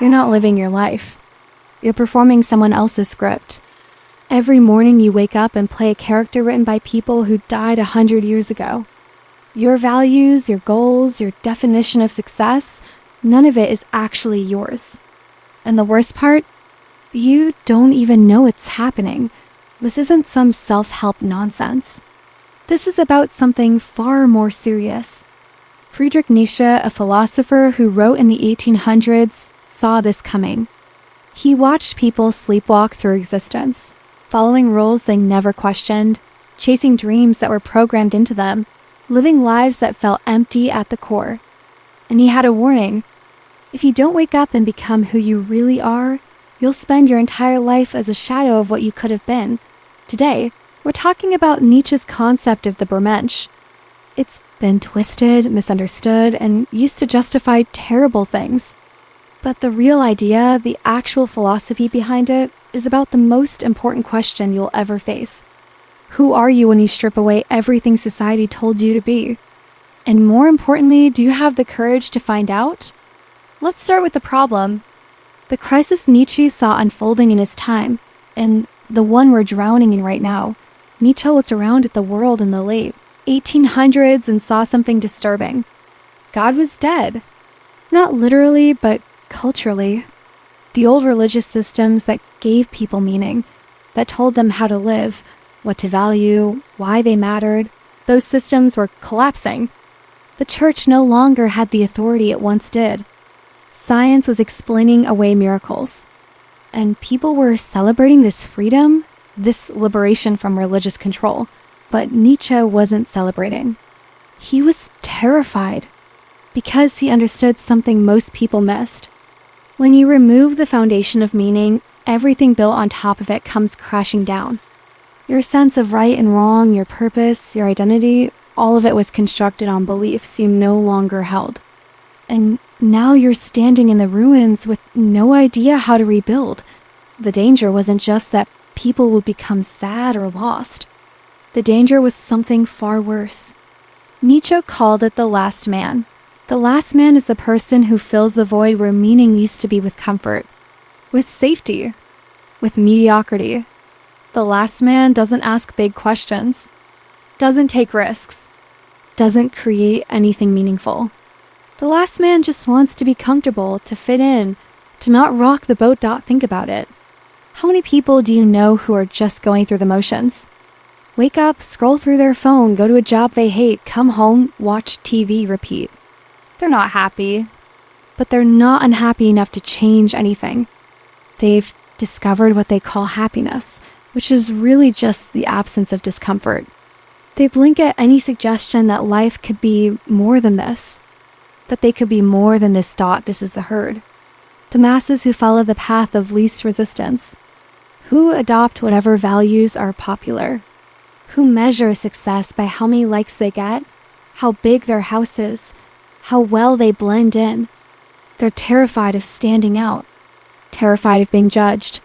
You're not living your life. You're performing someone else's script. Every morning you wake up and play a character written by people who died 100 years ago. Your values, your goals, your definition of success, none of it is actually yours. And the worst part? You don't even know it's happening. This isn't some self-help nonsense. This is about something far more serious. Friedrich Nietzsche, a philosopher who wrote in the 1800s, saw this coming. He watched people sleepwalk through existence, following rules they never questioned, chasing dreams that were programmed into them, living lives that felt empty at the core. And he had a warning. If you don't wake up and become who you really are, you'll spend your entire life as a shadow of what you could have been. Today, we're talking about Nietzsche's concept of the Übermensch. It's been twisted, misunderstood, and used to justify terrible things. But the real idea, the actual philosophy behind it, is about the most important question you'll ever face. Who are you when you strip away everything society told you to be? And more importantly, do you have the courage to find out? Let's start with the problem. The crisis Nietzsche saw unfolding in his time, and the one we're drowning in right now. Nietzsche looked around at the world in the late 1800s and saw something disturbing. God was dead. Not literally, but culturally. The old religious systems that gave people meaning, that told them how to live, what to value, why they mattered, those systems were collapsing. The church no longer had the authority it once did. Science was explaining away miracles. And people were celebrating this freedom, this liberation from religious control. But Nietzsche wasn't celebrating. He was terrified because he understood something most people missed. When you remove the foundation of meaning, everything built on top of it comes crashing down. Your sense of right and wrong, your purpose, your identity, all of it was constructed on beliefs you no longer held. And now you're standing in the ruins with no idea how to rebuild. The danger wasn't just that people would become sad or lost. The danger was something far worse. Nietzsche called it the last man. The last man is the person who fills the void where meaning used to be with comfort, with safety, with mediocrity. The last man doesn't ask big questions, doesn't take risks, doesn't create anything meaningful. The last man just wants to be comfortable, to fit in, to not rock the boat. Think about it. How many people do you know who are just going through the motions? Wake up, scroll through their phone, go to a job they hate, come home, watch TV, repeat. They're not happy, but they're not unhappy enough to change anything. They've discovered what they call happiness, which is really just the absence of discomfort. They blink at any suggestion that life could be more than this, that they could be more than this. This is the herd. The masses who follow the path of least resistance, who adopt whatever values are popular, who measure success by how many likes they get, how big their house is, how well they blend in. They're terrified of standing out, terrified of being judged.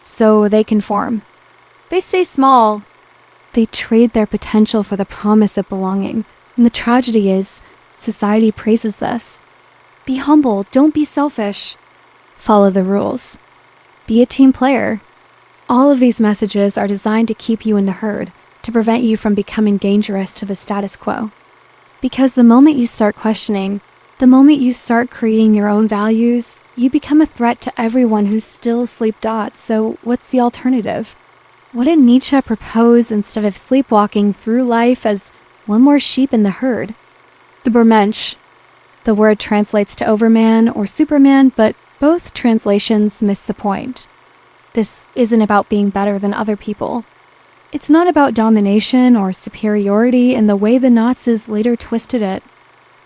So they conform. They stay small. They trade their potential for the promise of belonging. And the tragedy is, society praises this. Be humble, don't be selfish. Follow the rules. Be a team player. All of these messages are designed to keep you in the herd, to prevent you from becoming dangerous to the status quo. Because the moment you start questioning, the moment you start creating your own values, you become a threat to everyone who's still asleep. So what's the alternative? What did Nietzsche propose instead of sleepwalking through life as one more sheep in the herd? The Übermensch. The word translates to overman or superman, but both translations miss the point. This isn't about being better than other people. It's not about domination or superiority in the way the Nazis later twisted it.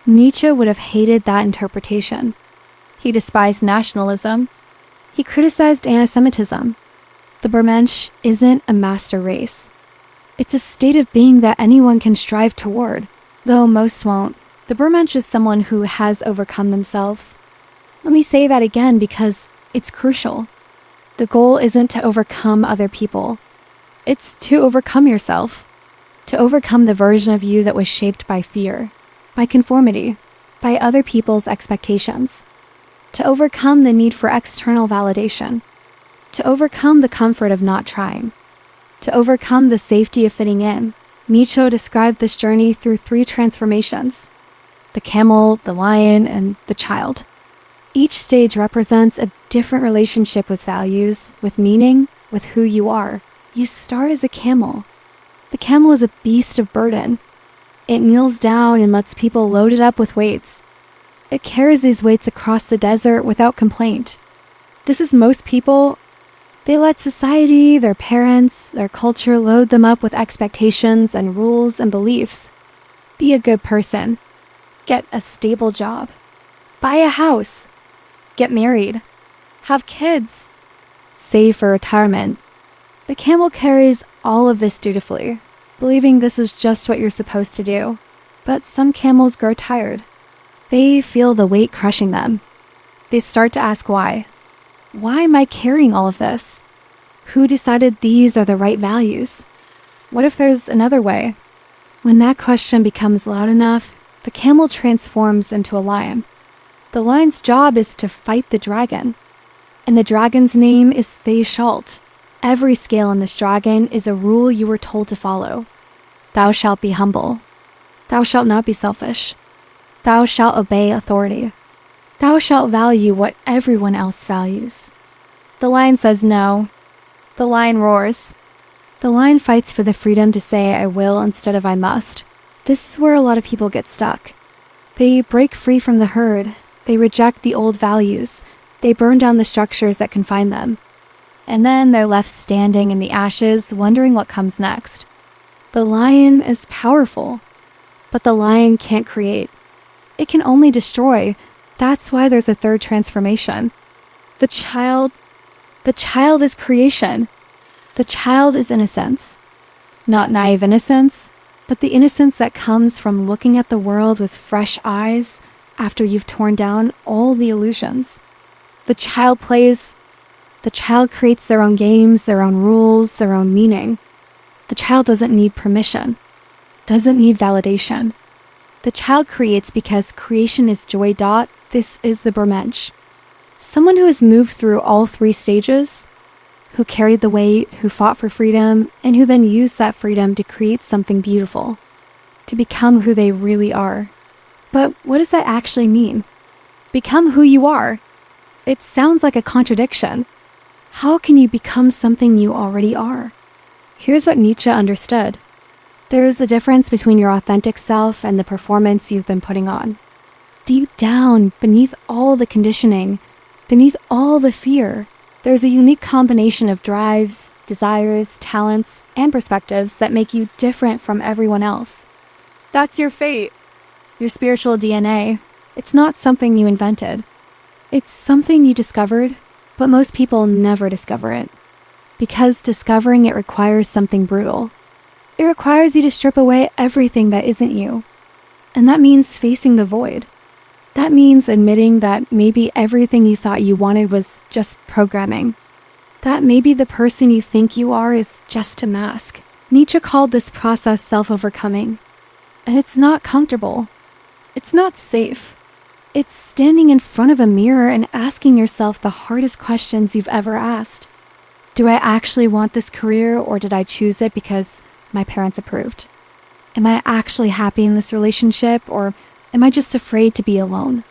Nietzsche would have hated that interpretation. He despised nationalism. He criticized anti-Semitism. The Übermensch isn't a master race. It's a state of being that anyone can strive toward, though most won't. The Übermensch is someone who has overcome themselves. Let me say that again because it's crucial. The goal isn't to overcome other people. It's to overcome yourself, to overcome the version of you that was shaped by fear, by conformity, by other people's expectations, to overcome the need for external validation, to overcome the comfort of not trying, to overcome the safety of fitting in. Nietzsche described this journey through 3 transformations: the camel, the lion, and the child. Each stage represents a different relationship with values, with meaning, with who you are. You start as a camel. The camel is a beast of burden. It kneels down and lets people load it up with weights. It carries these weights across the desert without complaint. This is most people. They let society, their parents, their culture load them up with expectations and rules and beliefs. Be a good person. Get a stable job. Buy a house. Get married. Have kids. Save for retirement. The camel carries all of this dutifully, believing this is just what you're supposed to do. But some camels grow tired. They feel the weight crushing them. They start to ask why. Why am I carrying all of this? Who decided these are the right values? What if there's another way? When that question becomes loud enough, the camel transforms into a lion. The lion's job is to fight the dragon. And the dragon's name is They Shalt. Every scale in this dragon is a rule you were told to follow. Thou shalt be humble. Thou shalt not be selfish. Thou shalt obey authority. Thou shalt value what everyone else values. The lion says no. The lion roars. The lion fights for the freedom to say I will instead of I must. This is where a lot of people get stuck. They break free from the herd. They reject the old values. They burn down the structures that confine them. And then they're left standing in the ashes, wondering what comes next. The lion is powerful, but the lion can't create. It can only destroy. That's why there's a 3rd transformation. The child is creation. The child is innocence. Not naive innocence, but the innocence that comes from looking at the world with fresh eyes after you've torn down all the illusions. The child plays. The child creates their own games, their own rules, their own meaning. The child doesn't need permission, doesn't need validation. The child creates because creation is joy. This is the Übermensch. Someone who has moved through all 3 stages, who carried the weight, who fought for freedom, and who then used that freedom to create something beautiful, to become who they really are. But what does that actually mean? Become who you are. It sounds like a contradiction. How can you become something you already are? Here's what Nietzsche understood. There is a difference between your authentic self and the performance you've been putting on. Deep down, beneath all the conditioning, beneath all the fear, there's a unique combination of drives, desires, talents, and perspectives that make you different from everyone else. That's your fate, your spiritual DNA. It's not something you invented. It's something you discovered, but most people never discover it. Because discovering it requires something brutal. It requires you to strip away everything that isn't you. And that means facing the void. That means admitting that maybe everything you thought you wanted was just programming. That maybe the person you think you are is just a mask. Nietzsche called this process self-overcoming. And it's not comfortable. It's not safe. It's standing in front of a mirror and asking yourself the hardest questions you've ever asked. Do I actually want this career, or did I choose it because my parents approved? Am I actually happy in this relationship, or am I just afraid to be alone?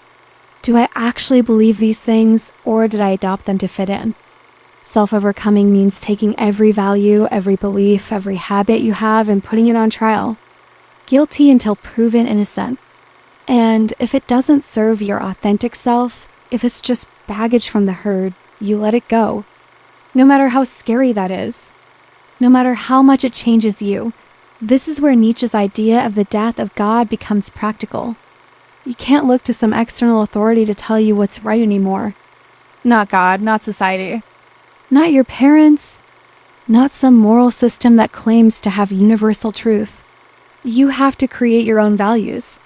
Do I actually believe these things, or did I adopt them to fit in? Self-overcoming means taking every value, every belief, every habit you have and putting it on trial. Guilty until proven innocent. And if it doesn't serve your authentic self, if it's just baggage from the herd, you let it go. No matter how scary that is. No matter how much it changes you. This is where Nietzsche's idea of the death of God becomes practical. You can't look to some external authority to tell you what's right anymore. Not God, not society. Not your parents. Not some moral system that claims to have universal truth. You have to create your own values.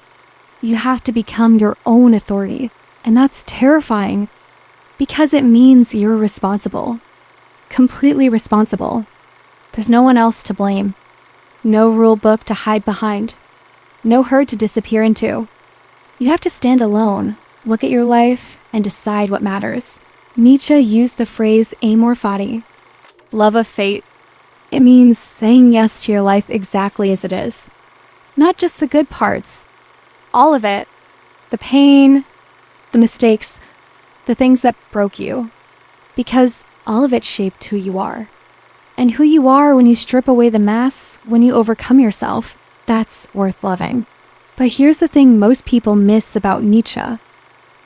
You have to become your own authority. And that's terrifying because it means you're responsible. Completely responsible. There's no one else to blame. No rule book to hide behind. No herd to disappear into. You have to stand alone, look at your life, and decide what matters. Nietzsche used the phrase amor fati, love of fate. It means saying yes to your life exactly as it is. Not just the good parts, all of it. The pain, the mistakes, the things that broke you. Because all of it shaped who you are. And who you are when you strip away the masks, when you overcome yourself, that's worth loving. But here's the thing most people miss about Nietzsche.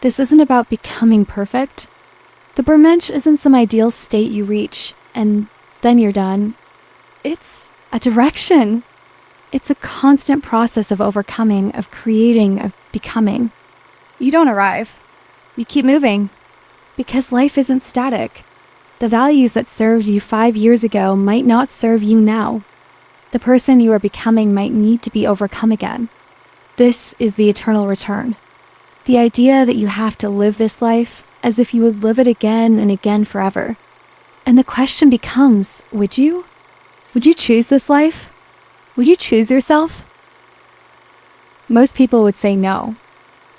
This isn't about becoming perfect. The Übermensch isn't some ideal state you reach, and then you're done. It's a direction. It's a constant process of overcoming, of creating, of becoming. You don't arrive. You keep moving. Because life isn't static. The values that served you 5 years ago might not serve you now. The person you are becoming might need to be overcome again. This is the eternal return. The idea that you have to live this life as if you would live it again and again forever. And the question becomes, would you? Would you choose this life? Would you choose yourself? Most people would say no,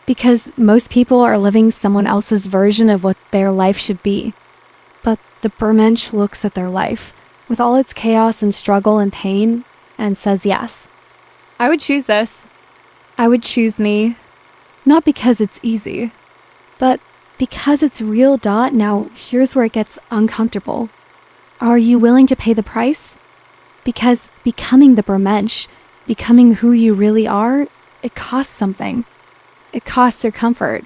because most people are living someone else's version of what their life should be. But the Übermensch looks at their life, with all its chaos and struggle and pain, and says yes. I would choose this. I would choose me. Not because it's easy, but because it's real. Now, here's where it gets uncomfortable. Are you willing to pay the price? Because becoming the Übermensch, becoming who you really are, it costs something. It costs your comfort.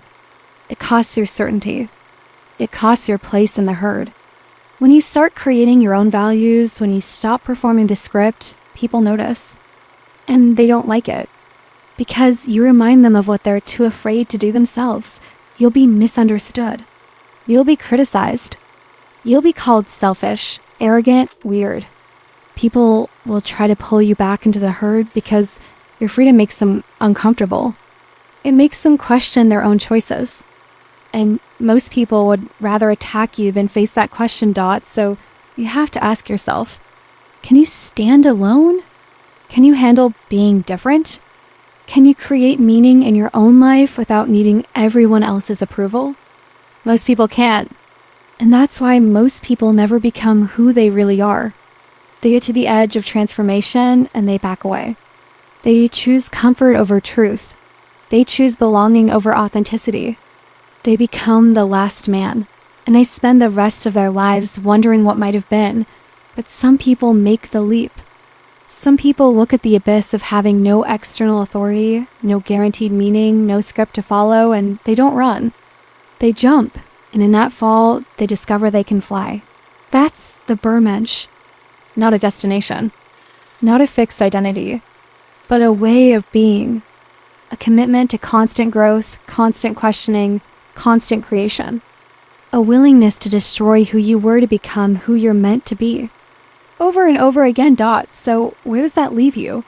It costs your certainty. It costs your place in the herd. When you start creating your own values, when you stop performing the script, people notice. And they don't like it. Because you remind them of what they're too afraid to do themselves. You'll be misunderstood. You'll be criticized. You'll be called selfish, arrogant, weird. People will try to pull you back into the herd because your freedom makes them uncomfortable. It makes them question their own choices. And most people would rather attack you than face that question. So you have to ask yourself, can you stand alone? Can you handle being different? Can you create meaning in your own life without needing everyone else's approval? Most people can't. And that's why most people never become who they really are. They get to the edge of transformation and they back away. They choose comfort over truth. They choose belonging over authenticity. They become the last man, and they spend the rest of their lives wondering what might have been. But some people make the leap. Some people look at the abyss of having no external authority, no guaranteed meaning, no script to follow, and they don't run. They jump, and in that fall, they discover they can fly. That's the Übermensch. Not a destination, not a fixed identity, but a way of being, a commitment to constant growth, constant questioning, constant creation, a willingness to destroy who you were to become who you're meant to be. Over and over again. So where does that leave you?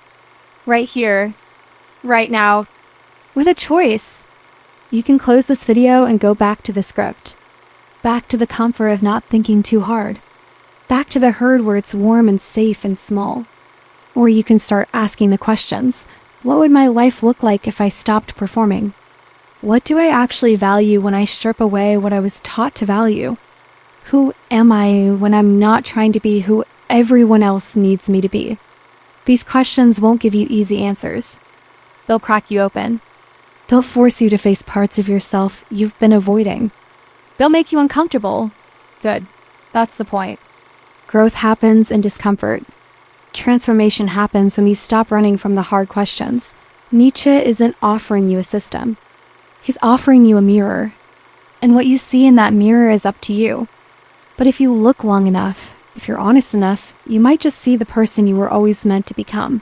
Right here, right now, with a choice. You can close this video and go back to the script, back to the comfort of not thinking too hard. Back to the herd where it's warm and safe and small. Or you can start asking the questions. What would my life look like if I stopped performing? What do I actually value when I strip away what I was taught to value? Who am I when I'm not trying to be who everyone else needs me to be? These questions won't give you easy answers. They'll crack you open. They'll force you to face parts of yourself you've been avoiding. They'll make you uncomfortable. Good. That's the point. Growth happens in discomfort. Transformation happens when you stop running from the hard questions. Nietzsche isn't offering you a system. He's offering you a mirror. And what you see in that mirror is up to you. But if you look long enough, if you're honest enough, you might just see the person you were always meant to become.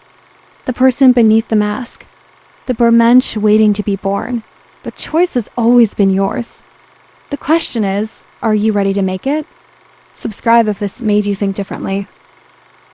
The person beneath the mask. The Übermensch waiting to be born. The choice has always been yours. The question is, are you ready to make it? Subscribe if this made you think differently.